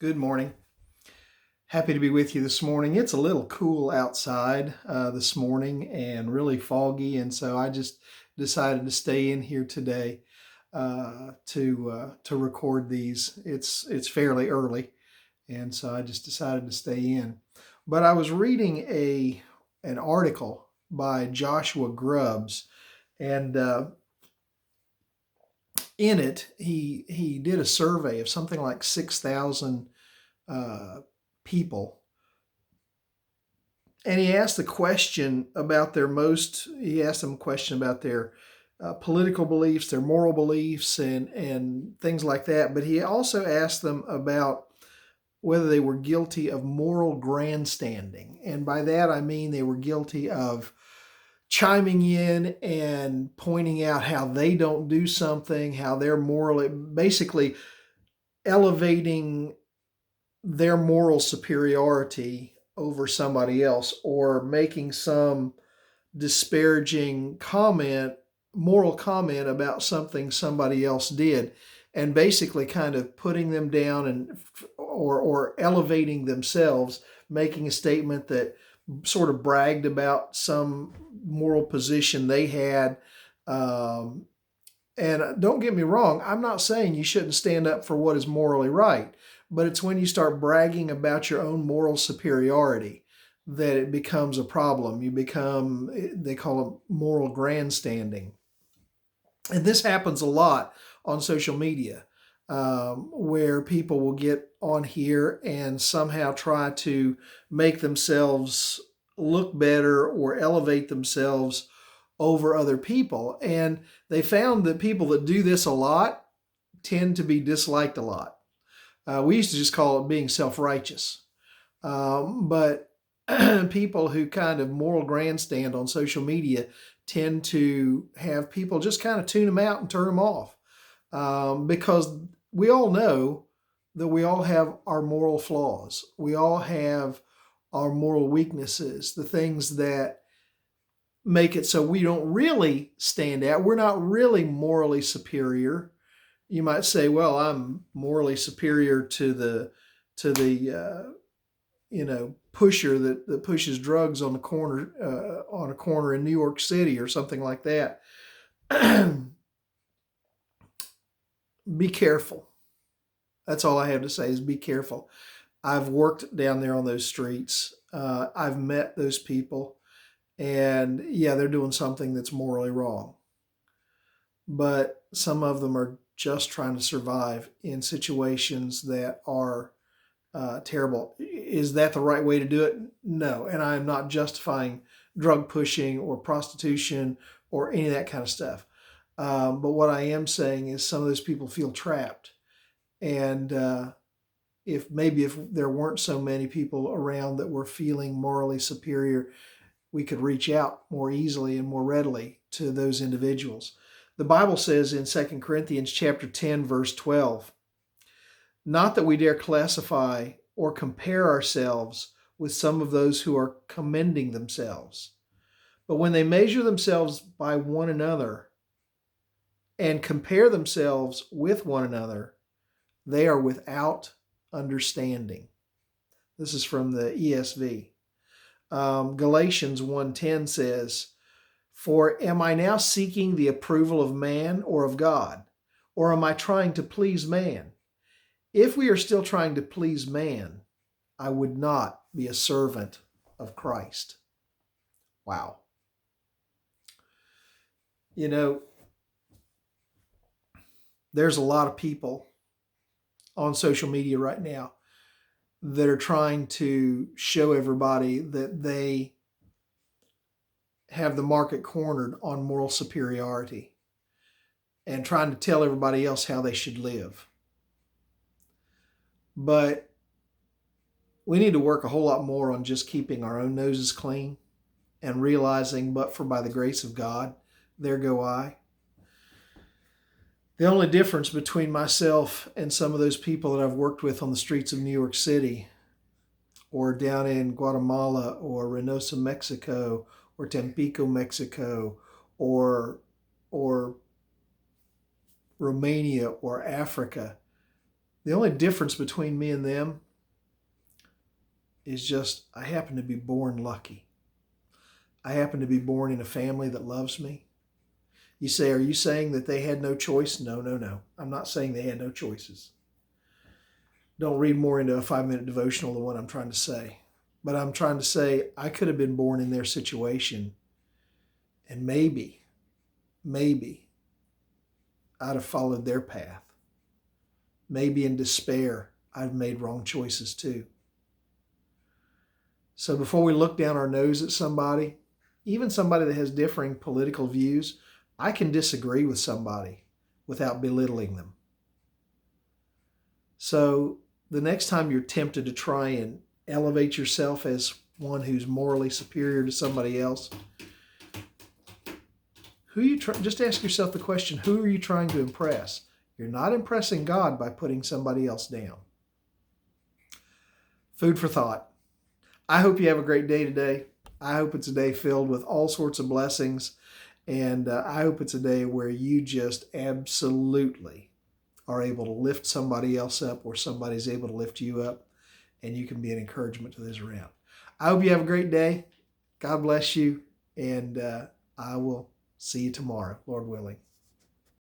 Good morning. Happy to be with you this morning. It's a little cool outside this morning and really foggy, and so I just decided to stay in here today to record these. It's fairly early, and so I just decided to stay in. But I was reading a an article by Joshua Grubbs, and in it he did a survey of something like 6,000 uh, people, and he asked he asked them a question about their political beliefs, their moral beliefs, and things like that. But he also asked them about whether they were guilty of moral grandstanding. And by that, I mean they were guilty of chiming in and pointing out how they don't do something, how they're morally, basically elevating their moral superiority over somebody else, or making some disparaging comment, moral comment about something somebody else did, and basically kind of putting them down and or elevating themselves, making a statement that sort of bragged about some moral position they had. And don't get me wrong, I'm not saying you shouldn't stand up for what is morally right, but it's when you start bragging about your own moral superiority that it becomes a problem. You become, they call it moral grandstanding. And this happens a lot on social media, where people will get on here and somehow try to make themselves look better or elevate themselves over other people. And they found that people that do this a lot tend to be disliked a lot. We used to just call it being self righteous. But people who kind of moral grandstand on social media tend to have people just kind of tune them out and turn them off, because we all know that we all have our moral flaws. We all have our moral weaknesses, the things that make it so we don't really stand out. We're not really morally superior. You might say, "Well, I'm morally superior to the pusher that pushes drugs on a corner in New York City or something like that." Be careful. That's all I have to say is be careful. I've worked down there on those streets. I've met those people, and yeah, they're doing something that's morally wrong. But some of them are just trying to survive in situations that are terrible. Is that the right way to do it? No. And I am not justifying drug pushing or prostitution or any of that kind of stuff. But what I am saying is some of those people feel trapped. And if there weren't so many people around that were feeling morally superior, we could reach out more easily and more readily to those individuals. The Bible says in 2 Corinthians chapter 10, verse 12, not that we dare classify or compare ourselves with some of those who are commending themselves, but when they measure themselves by one another and compare themselves with one another, they are without understanding. This is from the ESV. Galatians 1:10 says, "For am I now seeking the approval of man or of God? Or am I trying to please man? If we are still trying to please man, I would not be a servant of Christ." Wow. You know, there's a lot of people on social media right now that are trying to show everybody that they have the market cornered on moral superiority and trying to tell everybody else how they should live. But we need to work a whole lot more on just keeping our own noses clean and realizing, but for by the grace of God, there go I. The only difference between myself and some of those people that I've worked with on the streets of New York City, or down in Guatemala, or Reynosa, Mexico, or Tampico, Mexico, or Romania, or Africa, The only difference between me and them is just I happen to be born lucky. I happen to be born in a family that loves me. You say, are you saying that they had no choice? No, no, no. I'm not saying they had no choices. Don't read more into a 5-minute devotional than what I'm trying to say. But I'm trying to say I could have been born in their situation, and maybe I'd have followed their path. Maybe in despair, I've made wrong choices too. So before we look down our nose at somebody, even somebody that has differing political views, I can disagree with somebody without belittling them. So the next time you're tempted to try and elevate yourself as one who's morally superior to somebody else, just ask yourself the question, who are you trying to impress? You're not impressing God by putting somebody else down. Food for thought. I hope you have a great day today. I hope it's a day filled with all sorts of blessings. And I hope it's a day where you just absolutely are able to lift somebody else up, or somebody's able to lift you up, and you can be an encouragement to those around. I hope you have a great day. God bless you. And I will see you tomorrow, Lord willing.